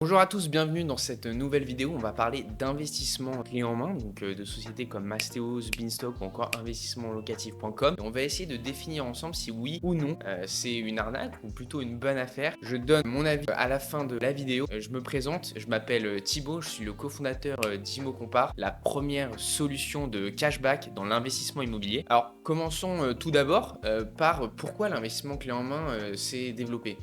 Bonjour à tous, bienvenue dans cette nouvelle vidéo. On va parler d'investissement clé en main, donc de sociétés comme Mastéos, Beanstalk ou encore investissementlocatif.com. On va essayer de définir ensemble si oui ou non c'est une arnaque ou plutôt une bonne affaire. Je donne mon avis à la fin de la vidéo. Je me présente, je m'appelle Thibaut, je suis le cofondateur d'Imo Compare, la première solution de cashback dans l'investissement immobilier. Alors commençons tout d'abord par pourquoi l'investissement clé en main s'est développé.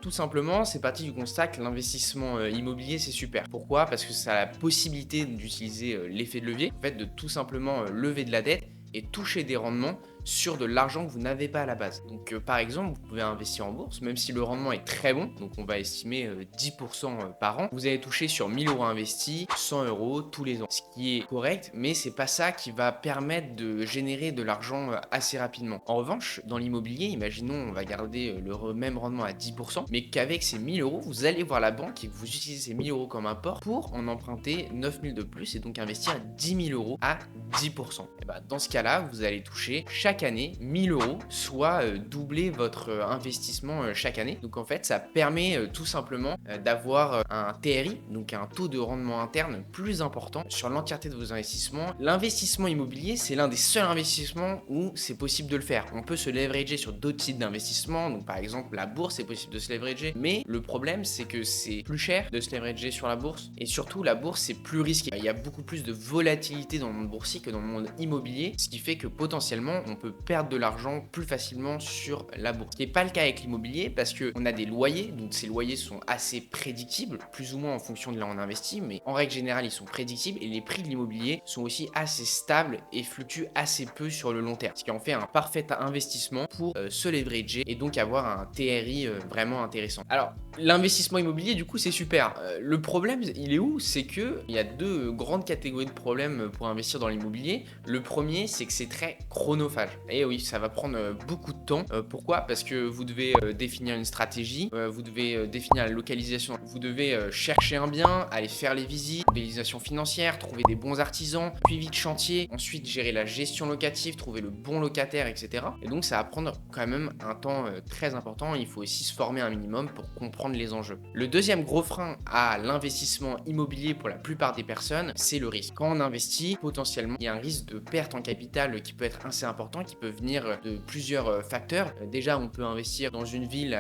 Tout simplement, c'est parti du constat que l'investissement immobilier, c'est super. Pourquoi? Parce que ça a la possibilité d'utiliser l'effet de levier, en fait, de tout simplement lever de la dette et toucher des rendements sur de l'argent que vous n'avez pas à la base. Donc par exemple, vous pouvez investir en bourse, même si le rendement est très bon, donc on va estimer 10% par an, vous allez toucher sur 1000 euros investis, 100 euros tous les ans, ce qui est correct, mais c'est pas ça qui va permettre de générer de l'argent assez rapidement. En revanche, dans l'immobilier, imaginons on va garder le même rendement à 10%, mais qu'avec ces 1000 euros, vous allez voir la banque et que vous utilisez ces 1000 euros comme apport pour en emprunter 9000 de plus et donc investir 10 000 euros à 10%. Et bah, dans ce cas-là, vous allez toucher chaque année 1000 euros, soit doubler votre investissement chaque année. Donc en fait, ça permet tout simplement d'avoir un TRI, donc un taux de rendement interne plus important sur l'entièreté de vos investissements. L'investissement immobilier, c'est l'un des seuls investissements où c'est possible de le faire. On peut se leverager sur d'autres types d'investissements, donc par exemple la bourse, c'est possible de se leverager, mais le problème, c'est que c'est plus cher de se leverager sur la bourse, et surtout la bourse, c'est plus risqué. Il y a beaucoup plus de volatilité dans le monde boursier que dans le monde immobilier, ce qui fait que potentiellement, on peut perdre de l'argent plus facilement sur la bourse. Ce qui n'est pas le cas avec l'immobilier parce qu'on a des loyers, donc ces loyers sont assez prédictibles, plus ou moins en fonction de là où on investit, mais en règle générale, ils sont prédictibles et les prix de l'immobilier sont aussi assez stables et fluctuent assez peu sur le long terme, ce qui en fait un parfait investissement pour se leverager et donc avoir un TRI vraiment intéressant. Alors, l'investissement immobilier, du coup, c'est super. Le problème, il est où? C'est qu'il y a deux grandes catégories de problèmes pour investir dans l'immobilier. Le premier, c'est que c'est très chronophage. Et oui, ça va prendre beaucoup de temps. Pourquoi? Parce que vous devez définir une stratégie, vous devez définir la localisation, vous devez chercher un bien, aller faire les visites, modélisation financière, trouver des bons artisans, suivi de chantier, ensuite gérer la gestion locative, trouver le bon locataire, etc. Et donc ça va prendre quand même un temps très important. Il faut aussi se former un minimum pour comprendre les enjeux. Le deuxième gros frein à l'investissement immobilier pour la plupart des personnes, c'est le risque. Quand on investit, potentiellement, il y a un risque de perte en capital qui peut être assez important, qui peut venir de plusieurs facteurs. Déjà, on peut investir dans une ville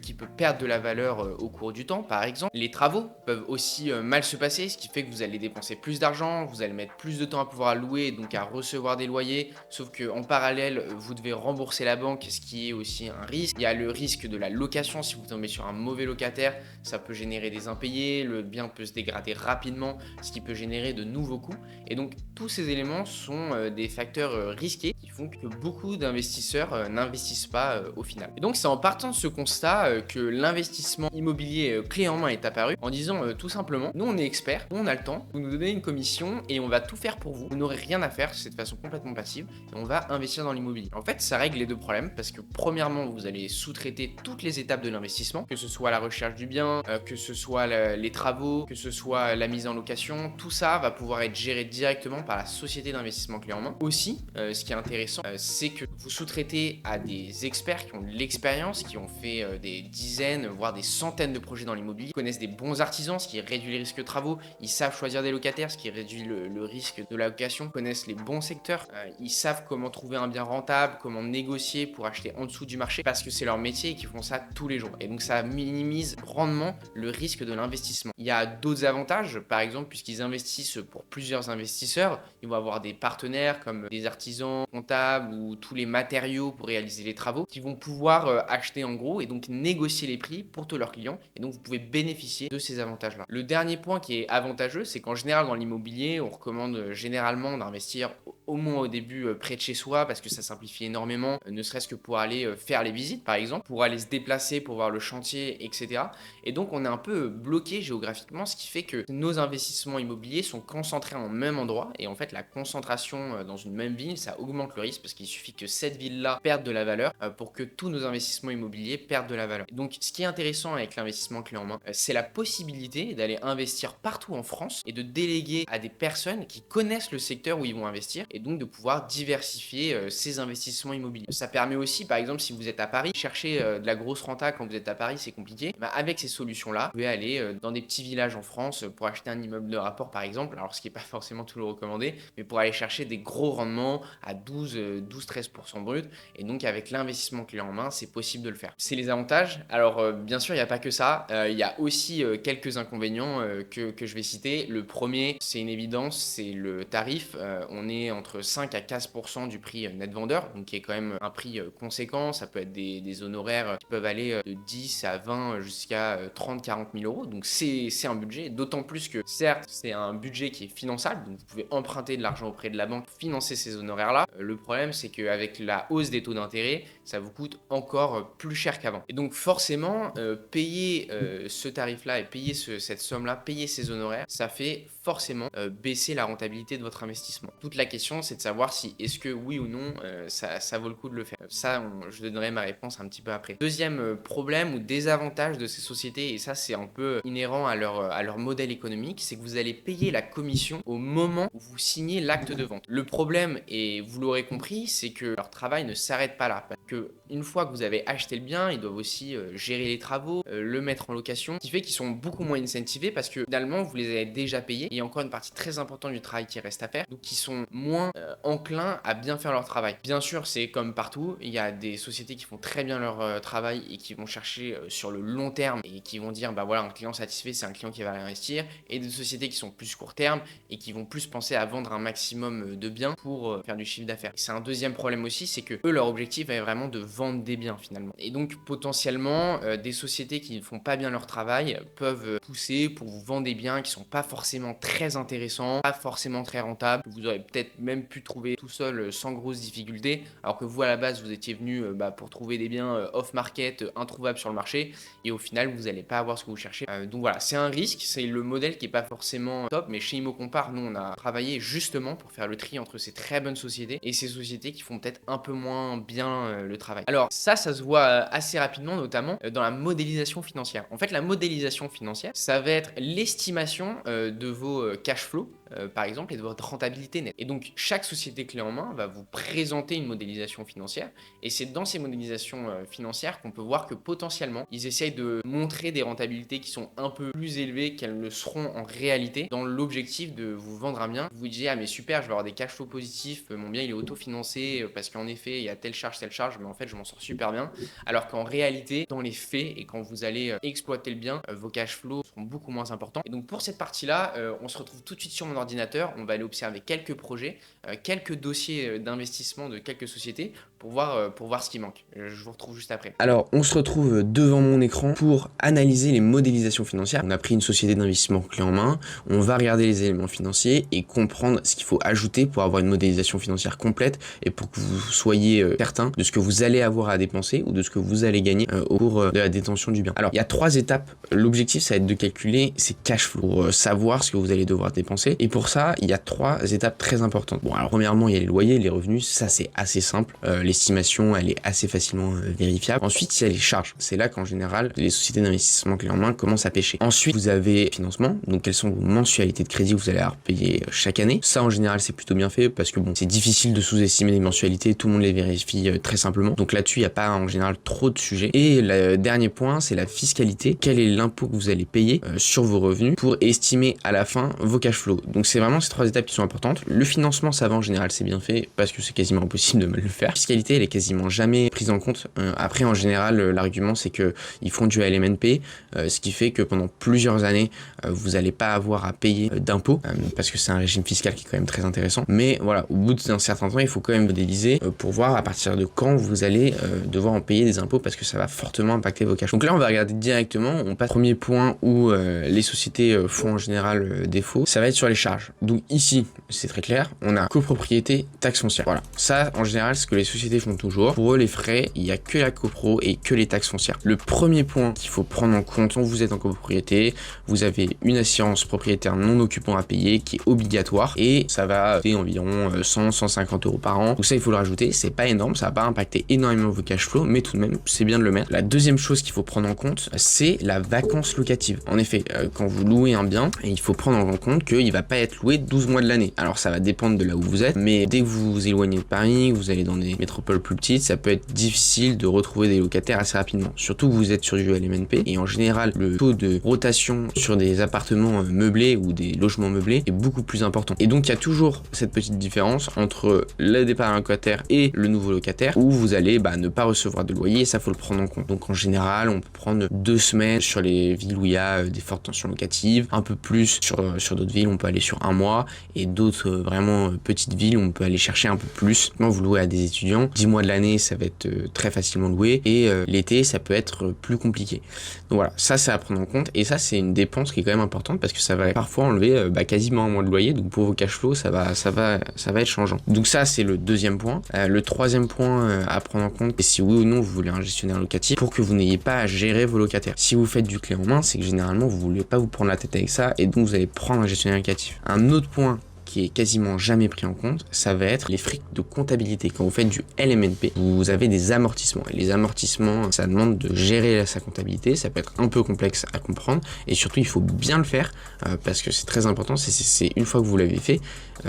qui peut perdre de la valeur au cours du temps, par exemple. Les travaux peuvent aussi mal se passer, ce qui fait que vous allez dépenser plus d'argent, vous allez mettre plus de temps à pouvoir louer, donc à recevoir des loyers, sauf qu'en parallèle, vous devez rembourser la banque, ce qui est aussi un risque. Il y a le risque de la location, si vous tombez sur un mauvais locataire, ça peut générer des impayés, le bien peut se dégrader rapidement, ce qui peut générer de nouveaux coûts. Et donc, tous ces éléments sont des facteurs risqués qui font que beaucoup d'investisseurs n'investissent pas au final. Et donc, c'est en partant de ce constat que l'investissement immobilier clé en main est apparu en disant tout simplement, nous on est experts, nous on a le temps, vous nous donnez une commission et on va tout faire pour vous. Vous n'aurez rien à faire, c'est de façon complètement passive et on va investir dans l'immobilier. En fait, ça règle les deux problèmes parce que premièrement, vous allez sous-traiter toutes les étapes de l'investissement, que ce soit la recherche du bien, que ce soit les travaux, que ce soit la mise en location, tout ça va pouvoir être géré directement par la société d'investissement clé en main. Aussi, ce qui est intéressant, c'est que vous sous-traitez à des experts qui ont de l'expérience, qui ont fait des dizaines, voire des centaines de projets dans l'immobilier, connaissent des bons artisans, ce qui réduit les risques de travaux, ils savent choisir des locataires, ce qui réduit le risque de la location, connaissent les bons secteurs, ils savent comment trouver un bien rentable, comment négocier pour acheter en dessous du marché, parce que c'est leur métier et qu'ils font ça tous les jours. Et donc ça minimise grandement le risque de l'investissement. Il y a d'autres avantages, par exemple, puisqu'ils investissent pour plusieurs investisseurs, ils vont avoir des partenaires comme des artisans, comptables ou tous les matériaux pour réaliser les travaux qui vont pouvoir acheter en gros et donc négocier les prix pour tous leurs clients. Et donc vous pouvez bénéficier de ces avantages-là. Le dernier point qui est avantageux, c'est qu'en général dans l'immobilier, on recommande généralement d'investir au moins au début près de chez soi parce que ça simplifie énormément, ne serait-ce que pour aller faire les visites par exemple, pour aller se déplacer, pour voir le chantier, etc. Et donc on est un peu bloqué géographiquement, ce qui fait que nos investissements immobiliers sont concentrés en même endroit et en fait la concentration dans une même ville, ça augmente le risque parce qu'il suffit que cette ville-là perde de la valeur pour que tous nos investissements immobiliers perdent de la valeur. Et donc ce qui est intéressant avec l'investissement clé en main, c'est la possibilité d'aller investir partout en France et de déléguer à des personnes qui connaissent le secteur où ils vont investir et donc de pouvoir diversifier ses investissements immobiliers. Ça permet aussi, par exemple, si vous êtes à Paris, chercher de la grosse renta quand vous êtes à Paris, c'est compliqué. compliqué, bah, avec ces solutions-là, vous pouvez aller dans des petits villages en France pour acheter un immeuble de rapport par exemple, alors ce qui n'est pas forcément toujours recommandé, mais pour aller chercher des gros rendements à 12-13% brut. Et donc avec l'investissement clé en main, c'est possible de le faire. C'est les avantages. Alors bien sûr, il n'y a pas que ça. Il y a aussi quelques inconvénients que je vais citer. Le premier, c'est une évidence, c'est le tarif. On est entre 5 à 15% du prix net vendeur, donc qui est quand même un prix conséquent. Ça peut être des honoraires qui peuvent aller de 10 à 20 jusqu'à 30-40 000 euros. Donc c'est un budget, d'autant plus que certes, c'est un budget qui est finançable, donc vous pouvez emprunter de l'argent auprès de la banque pour financer ces honoraires-là. Le problème, c'est qu'avec la hausse des taux d'intérêt, ça vous coûte encore plus cher qu'avant. Et donc forcément, payer ce tarif-là et payer cette somme-là, payer ces honoraires, ça fait forcément baisser la rentabilité de votre investissement. Toute la question, c'est de savoir si est-ce que oui ou non, ça vaut le coup de le faire. Ça, je donnerai ma réponse un petit peu après. Deuxième problème ou désavantage de ces sociétés, et ça c'est un peu inhérent à leur modèle économique, c'est que vous allez payer la commission au moment où vous signez l'acte de vente. Le problème, et vous l'aurez compris, c'est que leur travail ne s'arrête pas là. Parce que une fois que vous avez acheté le bien, ils doivent aussi gérer les travaux, le mettre en location, ce qui fait qu'ils sont beaucoup moins incentivés parce que finalement vous les avez déjà payés. Il y a encore une partie très importante du travail qui reste à faire, donc ils sont moins enclins à bien faire leur travail. Bien sûr, c'est comme partout, il y a des sociétés qui font très bien leur travail et qui vont chercher sur le long terme et qui vont dire bah voilà, un client satisfait, c'est un client qui va réinvestir, et des sociétés qui sont plus court terme et qui vont plus penser à vendre un maximum de biens pour faire du chiffre d'affaires. C'est un deuxième problème aussi, c'est que eux, leur objectif est vraiment de vendre des biens finalement. Et donc potentiellement, des sociétés qui ne font pas bien leur travail peuvent pousser pour vous vendre des biens qui sont pas forcément très intéressants, pas forcément très rentables, que vous aurez peut-être même pu trouver tout seul sans grosse difficulté, alors que vous à la base vous étiez venu pour trouver des biens off-market, introuvables sur le marché, et au final vous n'allez pas avoir ce que vous cherchez. Donc voilà, c'est un risque, c'est le modèle qui est pas forcément top, mais chez ImmoCompare, nous on a travaillé justement pour faire le tri entre ces très bonnes sociétés et ces sociétés qui font peut-être un peu moins bien le travail. Alors ça se voit assez rapidement, notamment dans la modélisation financière. En fait, la modélisation financière, ça va être l'estimation de vos cash flows, par exemple, et de votre rentabilité nette. Et donc, chaque société clé en main va vous présenter une modélisation financière, et c'est dans ces modélisations financières qu'on peut voir que potentiellement, ils essayent de montrer des rentabilités qui sont un peu plus élevées qu'elles le seront en réalité, dans l'objectif de vous vendre un bien. Vous vous disiez, ah mais super, je vais avoir des cash flows positifs, mon bien il est autofinancé, parce qu'en effet, il y a telle charge, mais en fait, je m'en sors super bien. Alors qu'en réalité, dans les faits, et quand vous allez exploiter le bien, vos cash flows seront beaucoup moins importants. Et donc, pour cette partie-là, on se retrouve tout de suite sur mon ordinateur, on va aller observer quelques projets, quelques dossiers d'investissement de quelques sociétés pour voir ce qui manque. Je vous retrouve juste après. Alors, on se retrouve devant mon écran pour analyser les modélisations financières. On a pris une société d'investissement clé en main, on va regarder les éléments financiers et comprendre ce qu'il faut ajouter pour avoir une modélisation financière complète et pour que vous soyez certain de ce que vous allez avoir à dépenser ou de ce que vous allez gagner au cours de la détention du bien. Alors, il y a 3 étapes. L'objectif, ça va être de calculer ces cash flows pour savoir ce que vous allez devoir dépenser. Et pour ça, il y a 3 étapes très importantes. Bon, alors premièrement, il y a les loyers, les revenus. Ça, c'est assez simple. L'estimation, elle est assez facilement vérifiable. Ensuite, il y a les charges. C'est là qu'en général, les sociétés d'investissement clé en main commencent à pêcher. Ensuite, vous avez financement. Donc, quelles sont vos mensualités de crédit que vous allez avoir payer chaque année. Ça, en général, c'est plutôt bien fait parce que bon, c'est difficile de sous-estimer les mensualités. Tout le monde les vérifie très simplement. Donc là-dessus, il n'y a pas en général trop de sujets. Et le dernier point, c'est la fiscalité. Quel est l'impôt que vous allez payer sur vos revenus pour estimer à la fin vos cash flows. Donc c'est vraiment ces 3 étapes qui sont importantes. Le financement, ça va en général, c'est bien fait parce que c'est quasiment impossible de mal le faire. La fiscalité, elle est quasiment jamais prise en compte. Après, en général, l'argument, c'est que ils font du LMNP, ce qui fait que pendant plusieurs années, vous n'allez pas avoir à payer d'impôts parce que c'est un régime fiscal qui est quand même très intéressant. Mais voilà, au bout d'un certain temps, il faut quand même modéliser pour voir à partir de quand vous allez devoir en payer des impôts parce que ça va fortement impacter vos cash. Donc là, on va regarder directement. On passe au premier point où les sociétés font en général défaut. Ça va être sur les charges. Donc ici, c'est très clair. On a copropriété, taxe foncière. Voilà. Ça, en général, c'est ce que les sociétés font toujours. Pour eux, les frais, il n'y a que la copro et que les taxes foncières. Le premier point qu'il faut prendre en compte quand vous êtes en copropriété, vous avez une assurance propriétaire non occupant à payer qui est obligatoire et ça va coûter environ 100-150 € par an. Donc ça, il faut le rajouter. C'est pas énorme, ça va pas impacter énormément vos cash flows, mais tout de même, c'est bien de le mettre. La deuxième chose qu'il faut prendre en compte, c'est la vacance locative. En effet, quand vous louez un bien, il faut prendre en compte qu'il va pas être loué 12 mois de l'année. Alors ça va dépendre de là où vous êtes, mais dès que vous vous éloignez de Paris, vous allez dans des métropoles métropoles plus petites, ça peut être difficile de retrouver des locataires assez rapidement. Surtout que vous êtes sur du LMNP et en général, le taux de rotation sur des appartements meublés ou des logements meublés est beaucoup plus important. Et donc, il y a toujours cette petite différence entre le départ d'un locataire et le nouveau locataire où vous allez ne pas recevoir de loyer et ça, faut le prendre en compte. Donc, en général, on peut prendre 2 semaines sur les villes où il y a des fortes tensions locatives, un peu plus sur d'autres villes, on peut aller sur 1 mois et d'autres vraiment petites villes, on peut aller chercher un peu plus. Quand vous louez à des étudiants, 10 mois de l'année, ça va être très facilement loué et l'été, ça peut être plus compliqué. Donc voilà, ça, c'est à prendre en compte et ça, c'est une dépense qui est quand même importante parce que ça va parfois enlever quasiment un mois de loyer. Donc pour vos cash flows, ça va être changeant. Donc ça, c'est le deuxième point. Le troisième point à prendre en compte, c'est si oui ou non vous voulez un gestionnaire locatif pour que vous n'ayez pas à gérer vos locataires. Si vous faites du clé en main, c'est que généralement vous voulez pas vous prendre la tête avec ça et donc vous allez prendre un gestionnaire locatif. Un autre point qui est quasiment jamais pris en compte, ça va être les frais de comptabilité. Quand vous faites du LMNP, vous avez des amortissements. Et les amortissements, ça demande de gérer sa comptabilité. Ça peut être un peu complexe à comprendre. Et surtout, il faut bien le faire parce que c'est très important. C'est une fois que vous l'avez fait,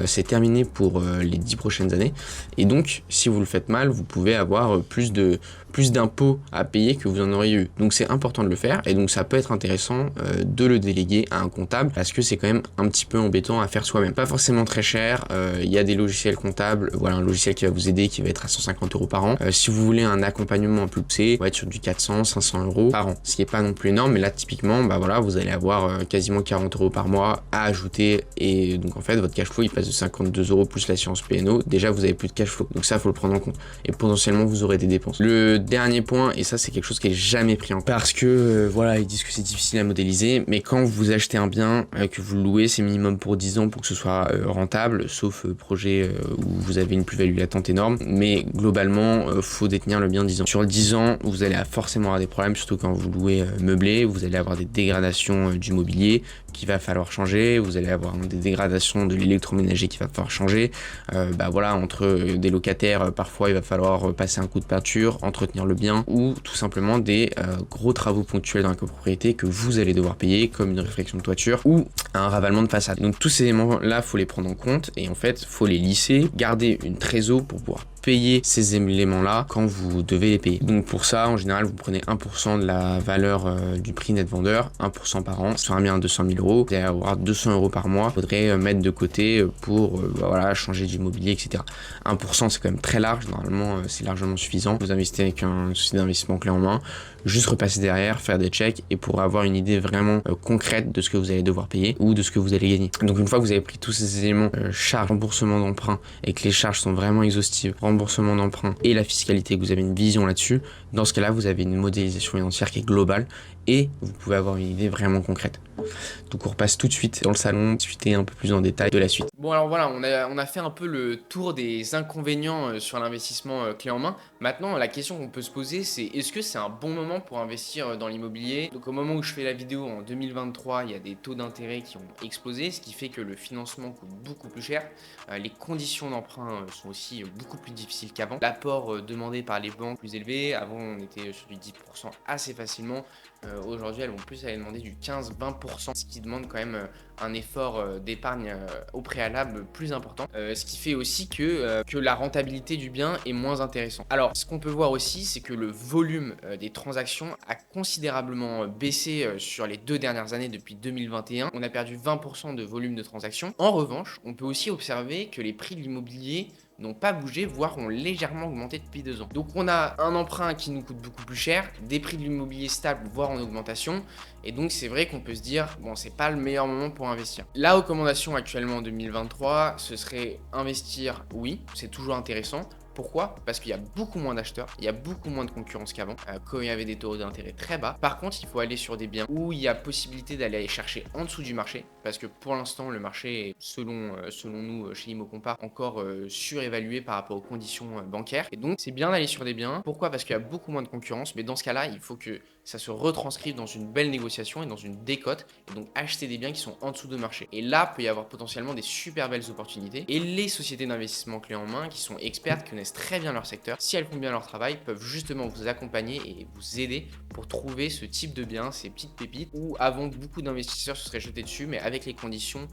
c'est terminé pour les 10 prochaines années. Et donc, si vous le faites mal, vous pouvez avoir plus d'impôts à payer que vous en auriez eu. Donc, c'est important de le faire. Et donc, ça peut être intéressant de le déléguer à un comptable parce que c'est quand même un petit peu embêtant à faire soi-même. Pas forcément très cher, il y a des logiciels comptables, voilà un logiciel qui va vous aider qui va être à 150 € par an. Si vous voulez un accompagnement plus poussé, on va être sur du 400, 500 € par an, ce qui est pas non plus énorme, mais là typiquement, voilà, vous allez avoir quasiment 40 € par mois à ajouter et donc en fait votre cash flow il passe de 52 € plus l'assurance PNO, déjà vous avez plus de cash flow, donc ça faut le prendre en compte et potentiellement vous aurez des dépenses. Le dernier point, et ça c'est quelque chose qui est jamais pris en compte parce que voilà, ils disent que c'est difficile à modéliser, mais quand vous achetez un bien, que vous le louez, c'est minimum pour 10 ans pour que ce soit rentable, sauf projet où vous avez une plus-value latente énorme, mais globalement faut détenir le bien 10 ans. Sur le 10 ans, vous allez forcément avoir des problèmes, surtout quand vous louez meublé, vous allez avoir des dégradations du mobilier qu'il va falloir changer, vous allez avoir des dégradations de l'électroménager qu'il va falloir changer, voilà, entre des locataires, parfois il va falloir passer un coup de peinture, entretenir le bien, ou tout simplement des gros travaux ponctuels dans la copropriété que vous allez devoir payer, comme une réfection de toiture ou un ravalement de façade. Donc tous ces éléments là, faut les prendre en compte et en fait, faut les lisser, garder une trésor pour pouvoir payer ces éléments-là quand vous devez les payer. Donc pour ça, en général, vous prenez 1% de la valeur du prix net vendeur, 1% par an, sur un bien de 200 000 €, vous allez avoir 200 € par mois, il faudrait mettre de côté pour voilà, changer d'immobilier, etc. 1%, c'est quand même très large, normalement c'est largement suffisant. Vous investissez avec un société d'investissement clé en main, juste repasser derrière, faire des checks et pour avoir une idée vraiment concrète de ce que vous allez devoir payer ou de ce que vous allez gagner. Donc une fois que vous avez pris tous ces éléments, charges, remboursement d'emprunt et que les charges sont vraiment exhaustives, remboursement d'emprunt et la fiscalité, que vous avez une vision là-dessus, dans ce cas-là, vous avez une modélisation financière qui est globale et vous pouvez avoir une idée vraiment concrète. Donc on repasse tout de suite dans le salon, discuter un peu plus en détail de la suite. Bon alors voilà, on a fait un peu le tour des inconvénients sur l'investissement clé en main. Maintenant, la question qu'on peut se poser, c'est est-ce que c'est un bon moment pour investir dans l'immobilier? Donc au moment où je fais la vidéo, en 2023, il y a des taux d'intérêt qui ont explosé, ce qui fait que le financement coûte beaucoup plus cher. Les conditions d'emprunt sont aussi beaucoup plus difficiles qu'avant. L'apport demandé par les banques plus élevé, avant on était sur du 10% assez facilement. Aujourd'hui, elles vont plus aller demander du 15-20%, ce qui demande quand même un effort d'épargne au préalable plus important. Ce qui fait aussi que la rentabilité du bien est moins intéressante. Alors, ce qu'on peut voir aussi, c'est que le volume des transactions a considérablement baissé sur les 2 dernières années depuis 2021. On a perdu 20% de volume de transactions. En revanche, on peut aussi observer que les prix de l'immobilier n'ont pas bougé, voire ont légèrement augmenté depuis 2 ans. Donc on a un emprunt qui nous coûte beaucoup plus cher, des prix de l'immobilier stables, voire en augmentation, et donc c'est vrai qu'on peut se dire, bon, c'est pas le meilleur moment pour investir. La recommandation actuellement en 2023, ce serait investir, oui, c'est toujours intéressant. Pourquoi? Parce qu'il y a beaucoup moins d'acheteurs, il y a beaucoup moins de concurrence qu'avant, quand il y avait des taux d'intérêt très bas. Par contre, il faut aller sur des biens où il y a possibilité d'aller chercher en dessous du marché, parce que pour l'instant, le marché est, selon nous, chez Immocompare, encore surévalué par rapport aux conditions bancaires. Et donc, c'est bien d'aller sur des biens. Pourquoi? Parce qu'il y a beaucoup moins de concurrence, mais dans ce cas-là, il faut que ça se retranscrive dans une belle négociation et dans une décote, et donc acheter des biens qui sont en dessous de marché. Et là, peut y avoir potentiellement des super belles opportunités. Et les sociétés d'investissement clés en main, qui sont expertes, qui connaissent très bien leur secteur, si elles font bien leur travail, peuvent justement vous accompagner et vous aider pour trouver ce type de biens, ces petites pépites, où avant beaucoup d'investisseurs se seraient jetés dessus, mais avec les conditions,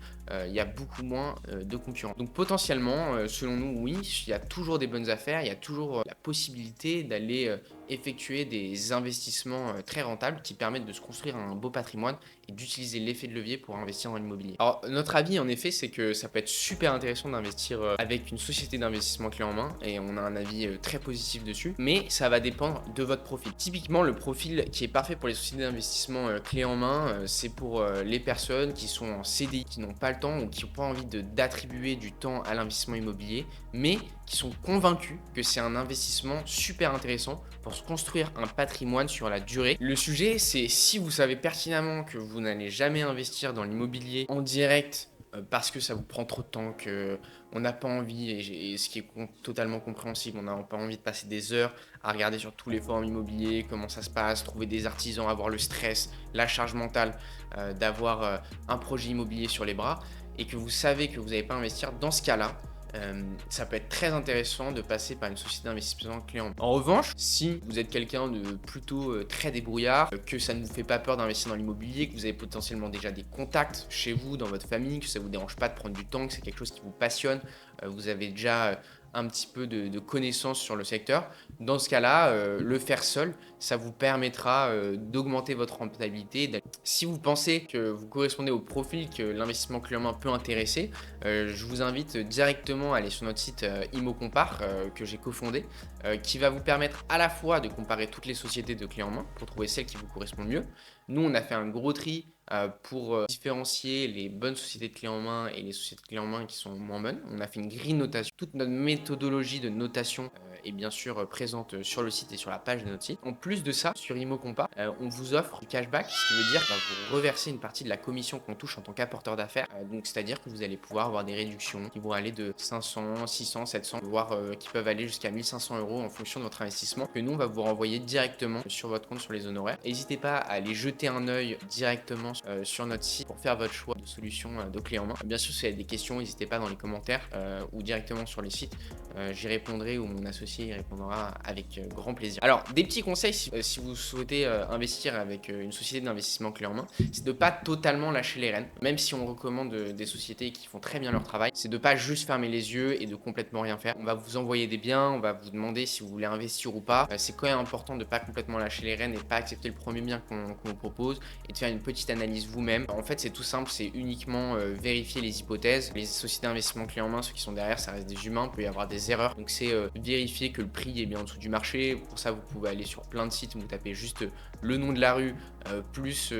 il y a beaucoup moins de concurrence. Donc potentiellement, selon nous, oui, il y a toujours des bonnes affaires, il y a toujours la possibilité d'aller effectuer des investissements très rentables qui permettent de se construire un beau patrimoine et d'utiliser l'effet de levier pour investir dans l'immobilier. Alors notre avis en effet, c'est que ça peut être super intéressant d'investir avec une société d'investissement clé en main, et on a un avis très positif dessus, mais ça va dépendre de votre profil. Typiquement, le profil qui est parfait pour les sociétés d'investissement clé en main, c'est pour les personnes qui sont en CDI, qui n'ont pas le temps ou qui n'ont pas envie d'attribuer du temps à l'investissement immobilier, mais qui sont convaincus que c'est un investissement super intéressant pour se construire un patrimoine sur la durée. Le sujet, c'est si vous savez pertinemment que vous n'allez jamais investir dans l'immobilier en direct parce que ça vous prend trop de temps, que on n'a pas envie, et ce qui est totalement compréhensible, on n'a pas envie de passer des heures à regarder sur tous les forums immobiliers comment ça se passe, trouver des artisans, avoir le stress, la charge mentale d'avoir un projet immobilier sur les bras, et que vous savez que vous n'allez pas investir. Dans ce cas-là, ça peut être très intéressant de passer par une société d'investissement clé en main. En revanche, si vous êtes quelqu'un de plutôt très débrouillard, que ça ne vous fait pas peur d'investir dans l'immobilier, que vous avez potentiellement déjà des contacts chez vous, dans votre famille, que ça ne vous dérange pas de prendre du temps, que c'est quelque chose qui vous passionne, vous avez déjà un petit peu de connaissances sur le secteur, dans ce cas-là, le faire seul, ça vous permettra d'augmenter votre rentabilité. Si vous pensez que vous correspondez au profil que l'investissement clé en main peut intéresser, je vous invite directement à aller sur notre site ImmoCompare que j'ai cofondé, qui va vous permettre à la fois de comparer toutes les sociétés de clé en main pour trouver celle qui vous correspond le mieux. Nous, on a fait un gros tri pour différencier les bonnes sociétés de clé en main et les sociétés de clé en main qui sont moins bonnes. On a fait une grille de notation. Toute notre méthodologie de notation est bien sûr présente sur le site et sur la page de notre site. En plus de ça, sur ImmoCompa, on vous offre du cashback, ce qui veut dire que vous reversez une partie de la commission qu'on touche en tant qu'apporteur d'affaires. Donc c'est-à-dire que vous allez pouvoir avoir des réductions qui vont aller de 500, 600, 700, voire qui peuvent aller jusqu'à 1500 € en fonction de votre investissement, que nous on va vous renvoyer directement sur votre compte sur les honoraires. N'hésitez pas à aller jeter un œil directement sur notre site pour faire votre choix de solution de clé en main. Bien sûr, si vous avez des questions, n'hésitez pas dans les commentaires ou directement sur les sites. J'y répondrai, ou mon associé y répondra avec grand plaisir. Alors, des petits conseils si vous souhaitez investir avec une société d'investissement clé en main, c'est de ne pas totalement lâcher les rênes. Même si on recommande des sociétés qui font très bien leur travail, c'est de ne pas juste fermer les yeux et de complètement rien faire. On va vous envoyer des biens, on va vous demander si vous voulez investir ou pas. C'est quand même important de ne pas complètement lâcher les rênes et pas accepter le premier bien qu'on vous propose, et de faire une petite analyse vous-même. En fait, c'est tout simple, c'est uniquement vérifier les hypothèses. Les sociétés d'investissement clé en main, ceux qui sont derrière, ça reste des humains, il peut y avoir des erreurs. Donc c'est vérifier que le prix est bien en dessous du marché. Pour ça, vous pouvez aller sur plein de sites, vous tapez juste le nom de la rue plus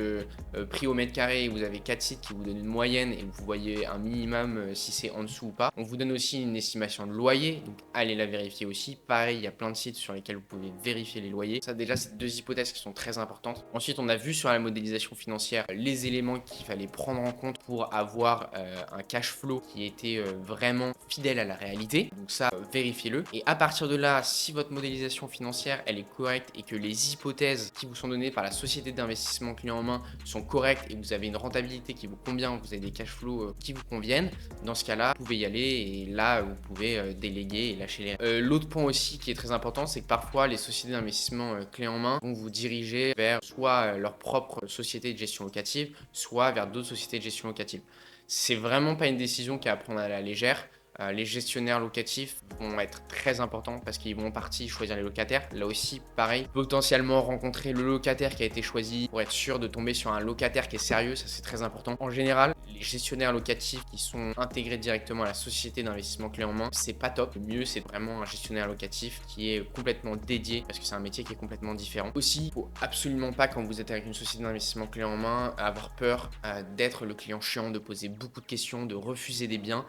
prix au mètre carré, et vous avez 4 sites qui vous donnent une moyenne et vous voyez un minimum si c'est en dessous ou pas. On vous donne aussi une estimation de loyer, donc allez la vérifier aussi. Pareil, il y a plein de sites sur lesquels vous pouvez vérifier les loyers. Ça déjà, c'est deux hypothèses qui sont très importantes. Ensuite, on a vu sur la modélisation financière les éléments qu'il fallait prendre en compte pour avoir un cash flow qui était vraiment fidèle à la réalité. Donc ça, vérifiez-le. Et à partir de là, si votre modélisation financière elle est correcte et que les hypothèses qui vous sont données par la société d'investissement clé en main sont correctes et que vous avez une rentabilité qui vous convient, vous avez des cash flows qui vous conviennent, dans ce cas-là, vous pouvez y aller, et là, vous pouvez déléguer et lâcher les. L'autre point aussi qui est très important, c'est que parfois les sociétés d'investissement clé en main vont vous diriger vers soit leur propre société de gestion locative, soit vers d'autres sociétés de gestion locative. C'est vraiment pas une décision qui est à prendre à la légère. Les gestionnaires locatifs vont être très importants parce qu'ils vont en partie choisir les locataires. Là aussi, pareil, potentiellement rencontrer le locataire qui a été choisi pour être sûr de tomber sur un locataire qui est sérieux, ça c'est très important. En général, les gestionnaires locatifs qui sont intégrés directement à la société d'investissement clé en main, c'est pas top. Le mieux, c'est vraiment un gestionnaire locatif qui est complètement dédié, parce que c'est un métier qui est complètement différent. Aussi, il faut absolument pas, quand vous êtes avec une société d'investissement clé en main, avoir peur d'être le client chiant, de poser beaucoup de questions, de refuser des biens.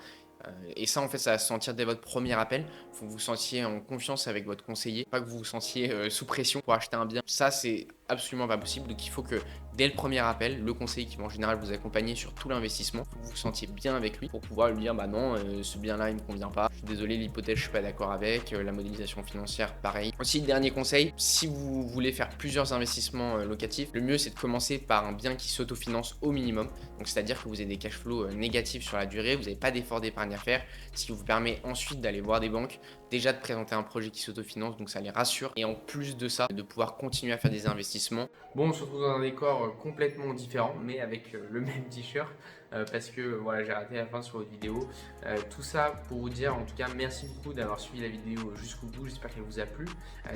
Et ça, en fait, ça va se sentir dès votre premier appel. Il faut que vous vous sentiez en confiance avec votre conseiller, pas que vous vous sentiez sous pression pour acheter un bien. Ça, c'est absolument pas possible. Donc, il faut que dès le premier appel, le conseiller qui va en général vous accompagner sur tout l'investissement, faut que vous vous sentiez bien avec lui pour pouvoir lui dire bah non, ce bien-là il me convient pas, je suis désolé, l'hypothèse je suis pas d'accord avec, la modélisation financière pareil. Aussi, dernier conseil, si vous voulez faire plusieurs investissements locatifs, le mieux c'est de commencer par un bien qui s'autofinance au minimum, donc c'est-à-dire que vous avez des cash flows négatifs sur la durée, vous n'avez pas d'effort d'épargne à faire, ce qui vous permet ensuite d'aller voir des banques, déjà de présenter un projet qui s'autofinance, donc ça les rassure, et en plus de ça, de pouvoir continuer à faire des investissements. Bon, on se retrouve dans un décor complètement différent, mais avec le même t-shirt, parce que voilà, j'ai raté la fin sur votre vidéo. Tout ça pour vous dire, en tout cas, merci beaucoup d'avoir suivi la vidéo jusqu'au bout, j'espère qu'elle vous a plu.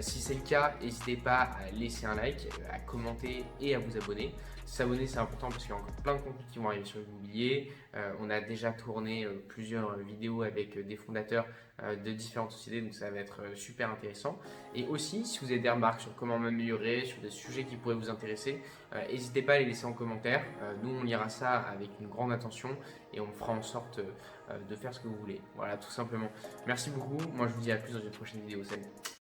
Si c'est le cas, n'hésitez pas à laisser un like, à commenter et à vous abonner. S'abonner, c'est important parce qu'il y a encore plein de contenus qui vont arriver sur l'immobilier. On a déjà tourné plusieurs vidéos avec des fondateurs de différentes sociétés, donc ça va être super intéressant. Et aussi, si vous avez des remarques sur comment m'améliorer, sur des sujets qui pourraient vous intéresser, n'hésitez pas à les laisser en commentaire. Nous, on lira ça avec une grande attention et on fera en sorte de faire ce que vous voulez. Voilà, tout simplement. Merci beaucoup. Moi, je vous dis à plus dans une prochaine vidéo. Salut.